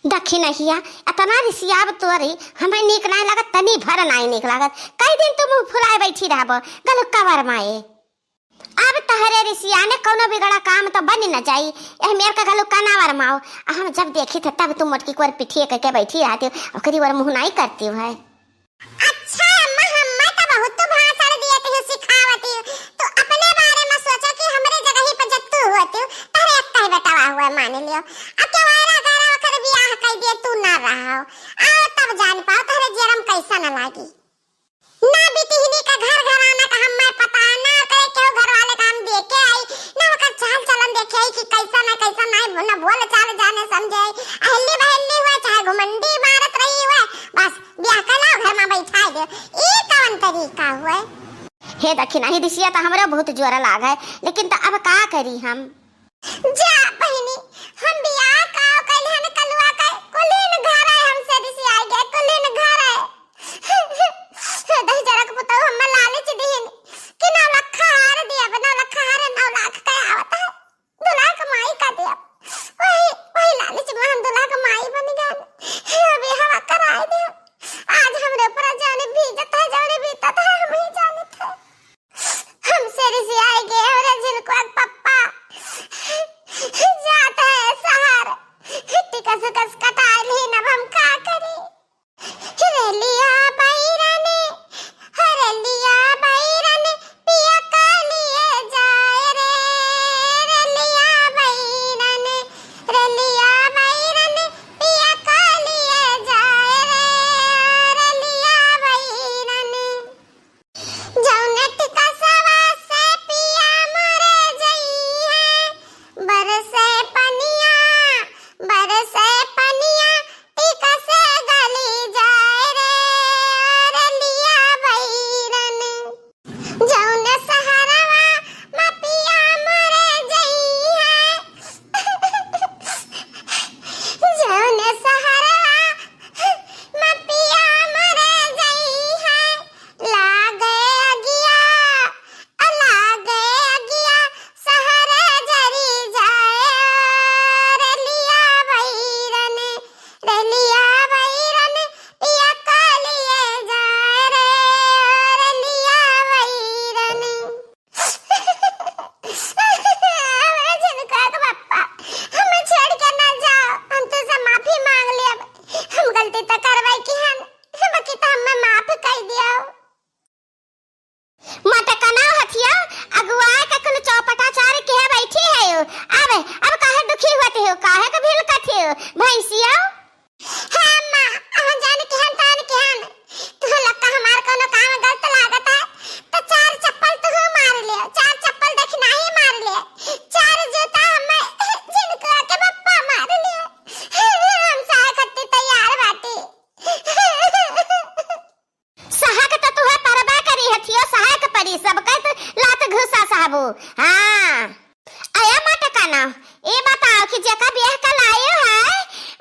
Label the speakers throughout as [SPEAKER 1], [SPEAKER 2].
[SPEAKER 1] देखी नहिया इतना रिसियाब तोरी हमें नीक नहीं लागत, तनी भर नहीं नीक लागत। कई दिन तुम फुलाए बैठी रहब गलुक्का वरमाए। अब तहरे रिसिया ने कोनो बिगड़ा काम तो बन न जाई। एह मेर का गलुक्का ना वरमाओ। हम जब देखी थे तब तुम मोटकी को पिठिए करके बैठी रहती हो और करी वर मुंह नहीं करती हो है।
[SPEAKER 2] अच्छा अम्मा, हम तो बहुत तो भाषण दिए थे, सिखावती तो अपने बारे में सोचा कि हमरे जगह ही पर जत्तू होती तहरे एक कह बतावा हुआ मान लियो। अब क्या वाला गारा वकर बियाह कह दिए तू ना रहा आओ तब जान पाओ तहरे जरम कैसा न लागी। ना बिटिहनी का घर घराना का हमें पता ना करे क्यों घर वाले काम देके आई ना ओकर चाल चलन देखे आई कि कैसा ना ना बोल चाल जाने समझे अहली बहली हुआ चाहे घुमंडी मारत रही हुआ बस ब्याह कला घर में बैठा दे। ई कौन तरीका हुआ?
[SPEAKER 1] हे देखी नहीं रिसिया तो हमरा बहुत जोर लाग है, लेकिन तो अब का करी हम।
[SPEAKER 2] जा बहनी हम बियाह का कल कलवा का कुलीन घर है हमसे रिसिया आ गया कुलीन घर है। दही जरा को बताओ हम लालच दीन कि 9 लाख हार दिया 9 लाख हार 9 लाख का आवता है 2 लाख कमाई का दिया वही लालच में हम 2 लाख कमाई बन गए। अभी हवा कराए दे आज हमरे ऊपर जाने भीजत है जाने बीता था हम ही जाने थे हमसे रिसिया आ गए और जिनको पप्पा जाता है सहार टिकस कस कटा ली न हम का करे। रलिया बैरने हरलिया बैरने पिया का लिए जाए रे रलिया बैरने पिया का लिए जाए रे रलिया बैरने जौने टिकसवा से पिया मरे जई है बरसे पनिया टिकसे गली जाए रे रलिया बैरने जौने सहारवा में पिया मरे जई है जौने सहारवा में पिया मरे जई है लागे अगिया सहरे जरी जाए रलिया बैरने पिया का लिए जाए रे रलिया बैरने। हमें झिनका का पप्पा हमें छोड़ के ना जाओ हम तुझसे माफी मांग लिया हम गलती तो करवाई कि हम की तो हमें माफ कर दिया।
[SPEAKER 1] मटकना हथिया अगुआ का कुल चौपटाचार के बैठी है यो। अब काहे दुखी होते हो, काहे का भील कथे हो भैंसिया।
[SPEAKER 2] हां मां हम जाने कि हम तान के हम तो लक्का हमार कोनो काम गलत लागत है तो 4 चप्पल तो मार ले 4 चप्पल देखना ही मार ले 4 जूता हमें जिनको के पप्पा मार ले हम सहाय करते तैयार बाटे।
[SPEAKER 1] सहाक तो तुहे परबा करी हथियो, सहाक परी सब कह तो लात घुसा साहबू। हां आया मटकना ए बताओ कि जका ब्याह का लायो है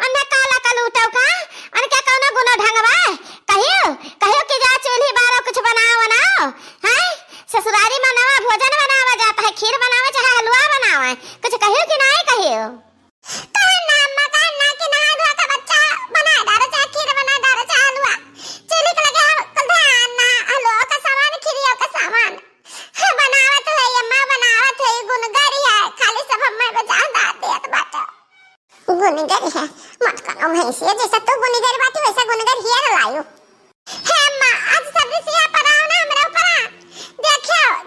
[SPEAKER 1] अन्ना काला कलूटो का अन क्या कोनो गुनो ढंगवा कहियो कि जा चूल्ही बारो कुछ बनाओ हैं ससुरारी में नवा भोजन बनावा जाता है, खीर बनावे चाहे हलवा बनावे, कुछ कहियो कि नहीं कहियो।
[SPEAKER 2] तो नाम मकान ना कि नहा धोआ का बच्चा बना डालो चाहे खीर बना डालो चाहे हलवा चुली के लगे कल ध्यान ना हलवा का सामान खीरियों का सामान बनावत है अम्मा बनावत है गुनगरी है खाली सब हमें बजा दाते है बाटा गुनगरी है मत करो भैंसिया जैसा तू गुनगरी बाटी वैसा गुनगर हियर लायो है अम्मा आज सब रिसिया पर आओ ना हमरा ऊपर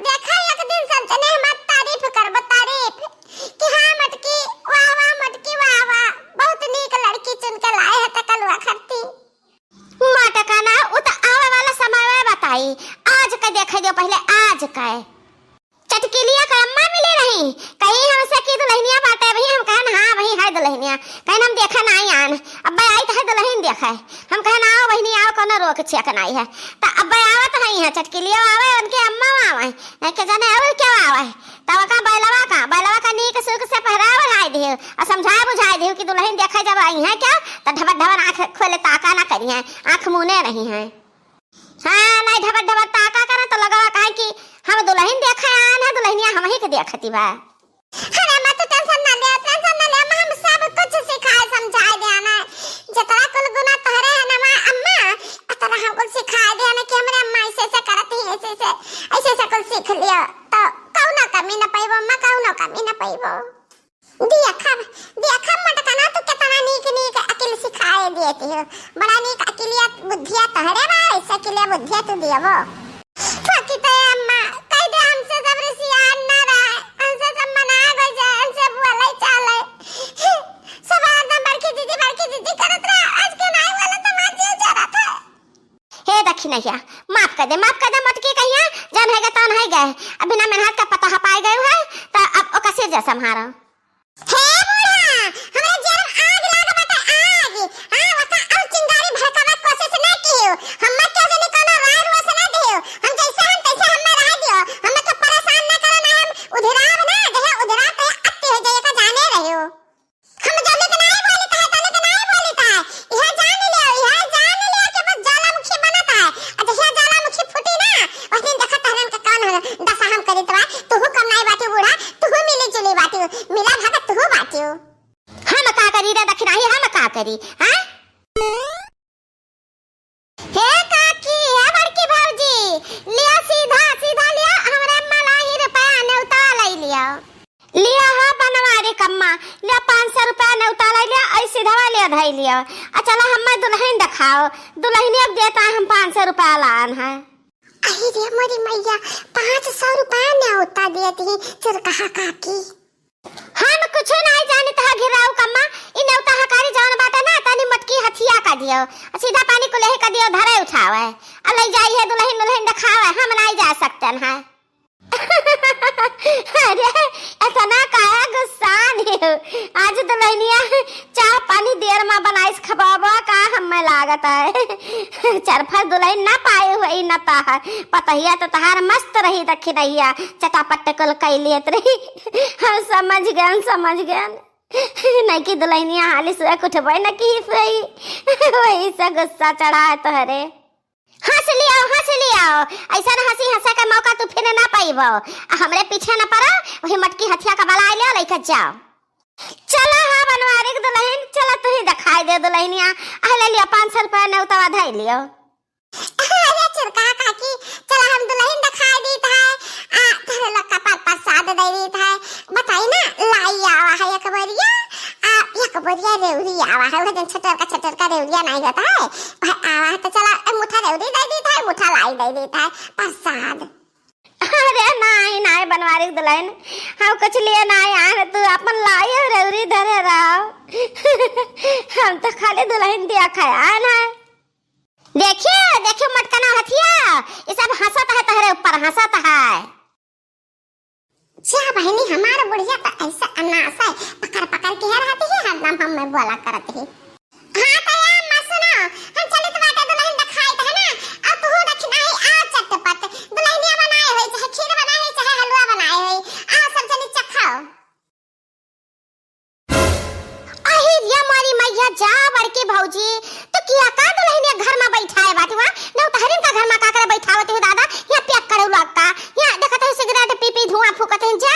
[SPEAKER 2] देखा एक दिन सब जने मत तारीफ कर तारीफ कि हां मटकी वाह बहुत नीक लड़की चुन के लाए है तकलवा खट्टी।
[SPEAKER 1] मटकना उ त आवे वाला समय बताई आज का देख दो पहले आज का चटकिलिया का अम्मा मिले नहीं कहीं हमसे की दुल्हनिया बाटे भई हम कहन हां भई है दुल्हनिया कहन हम देखा नहीं आन अब आई तो है दुल्हन देखा है हम कहन आओ बहनी आओ कोनो रोक छेक नहीं है त अब आवत है यहाँ चटकिलिया आवे उनके अम्मा आवे नहीं के जाने और क्या आवे तब का बैलवा का नीक सुख से पहराव लाई दियो और समझा बुझाई दियो कि दुल्हन देखा जब आई है क्या त ढबर आंख खोले ताका ना करी है आंख मुने नहीं है। हां नहीं ढबर ताका करे तो लगा काहे कि हम दुल्हन देखा आन है दुल्हनिया हम ही के देखती बा।
[SPEAKER 2] अरे मत टेंशन ना ले हम सब कुछ सिखाए समझाए देना देती हो बड़ा नी अकेलिया बुद्धिया तहरे बा ऐसा अकेलिया बुद्धिया तू दियावो बाकी तो अम्मा कह दे हमसे सब रिसियान ना रहा हमसे सब मना गई जाए हमसे बोले चले सब आदम बड़की दीदी करत रहा आज के नहीं वाला तो मार दिया जा रहा था
[SPEAKER 1] हे दक्षिणैया माफ कर दे मटकी कहिया जन हैगा तन है गए अभी ना मेहनत का पता पाए गए है तो अब ओका सिर जा संभारो
[SPEAKER 2] हे बूढ़ा हमरा जरम आग लाग बता आग हां वका और चिंगारी भड़कावा कोशिश ना कियो हम मत के जने कोनो राय रुआ से ना दियो हम जैसे हम तैसे हम में रह दियो हम के परेशान ना करना हम उधराव ना देह उधरा पे अत्ते हो जाए का जाने रहियो हम जाने के नहीं बोली था तने के नहीं बोली था यह जान ले कि बस ज्वालामुखी बनता है अच्छा यह ज्वालामुखी फूटी ना उस दिन देखा तहरन का कौन हो दशा हम करी तवा तू कम नहीं बाटी बूढ़ा तू मिली जुली बाटी मिला भागा तू बाटी
[SPEAKER 1] हम का करी रे दक्षिणाई हम का करी हां हे काकी हे बड़की भौजी लिया सीधा लिया हमरे मलाई रुपया नेउता लई लिया हा बनवारी कम्मा लिया 500 रुपया नेउता लई लिया ऐ सीधा लिया धई लिया आ चला हम्मे दुल्हन दिखाओ दुल्हनिया के देता हम 500 रुपया लान है
[SPEAKER 2] अरे रे मोरी मैया 500 रुपया नेउता देती चल कहा काकी
[SPEAKER 1] हम कुछ नहीं जानी तहा घिराऊ कम्मा इ नेउता हकारी जौन बात ना तनी मटकी हथिया का दियो सीधा पानी को लेहे का दियो धरे उठावे आ ले जाई है दुल्हन दिखावे हम नहीं जा सकते हैं अरे इतना काया गुस्सा नहीं आज दुल्हनिया चाह पानी देर में बनाइस खबाबा का हमें लागत है चरफा दुल्हन ना पाए हुई न ता पतहिया तो तहार मस्त रही दक्षिणैया चटापट कल कैलियत रही हम समझ गए नहीं कि दुल्हनिया हाली सुबह उठबे न की वही से गुस्सा चढ़ा है तोहरे हंस लिया ऐसा ना हंसा का मौका तू फिर ना पाइबो हमरे पीछे ना पड़ा वही मटकी हथिया का बला ले लेके जाओ चला हां बनवारी के दुल्हन चला तू ही दिखाई दे दुल्हनिया ले लिया 500 रुपया ने उतावा धई लियो
[SPEAKER 2] अरे चरका काकी चला हम दुल्हन दिखाई दी था तेरे लोग का प्रसाद दे दी था बताई ना लाई आवा है एकबरिया एकबरिया रेवड़ी आवा है वो छटर का रेवड़िया नहीं होता है भाई आवा तो चला मुठा रेवड़ी दे दी था मुठा लाई दे दी था प्रसाद
[SPEAKER 1] अरे नहीं बनवारी के दुल्हन हम कुछ लिए नहीं आए तू अपन लाई रेवड़ी धरे रहो हम तो खाली दुल्हन दिया खाया ना देखियो मटकना हथिया ये सब हंसता है तहरे ऊपर हंसता है
[SPEAKER 2] क्या बहनी हमारा बुढ़िया तो ऐसा अनासा है पकड़ के रहती है हरदम हम में बोला करती है हां तो यार मत सुनो हम चले तो बातें दुल्हन दिखाई है ना अब तू दक्षिणाई आ चटपट दुल्हनिया बनाए हुई चाहे खीर बनाए हुई चाहे हलवा बनाए हुई आओ सब जने चखाओ
[SPEAKER 1] अहिरिया मारी मैया जा बड़की भौजी तो किया का दुल्हनिया घर में बैठाए बाटवा न तहरीन का घर में का करे बैठावत हो दादा यहां पैक करे लगता यहां देखत है सिगरेट पी धुआं फूकत है जा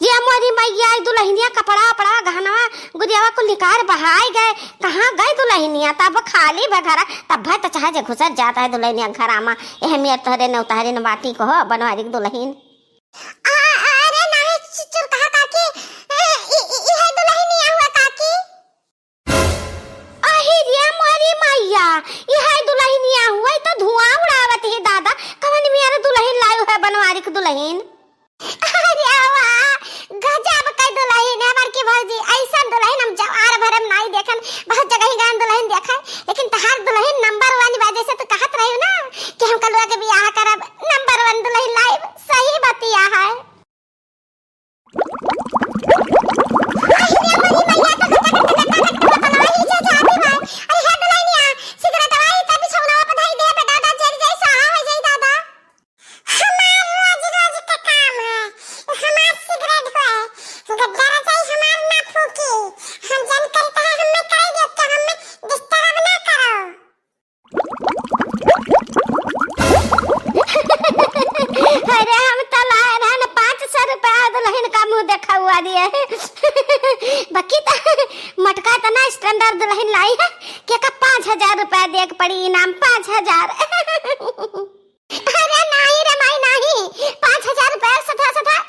[SPEAKER 1] ये मोरी मैया दुल्हनिया कपड़ा गहनवा गुदियावा को निकार बहाई गए कहां गए दुल्हनिया तब खाली भगरा तब भाई तो चाहे जे घुसर जाता है दुल्हनिया घरा में एह मेर तहरे न तहरे न बाटी को हो बनवारी दुल्हन
[SPEAKER 2] अरे नहीं चुर कहा काकी ये है दुल्हनिया हुआ काकी
[SPEAKER 1] अहिरिया मोरी मैया ये है दुल्हनिया हुआ तो धुआं उड़ावत है दादा कवन मेरे दुल्हन लायो है बनवारी की दुल्हन
[SPEAKER 2] अरे वाह गजब का दुल्हन है बड़की भौजी ऐसा दुल्हन हम जवार भरम नहीं देखन बहुत जगह ही गान दुल्हन देखा लेकिन तहार दुल्हन नंबर 1 वजह से तो कहत रही ना कि हम कलवा के बियाह करब नंबर 1 दुल्हन लाइव सही बतिया है
[SPEAKER 1] मटका तना स्टैंडर्ड दुल्हन लाई है कि का 5000 रुपया दे के पड़ी इनाम 5000 अरे नहीं रे माई नहीं 5000 रुपया सथा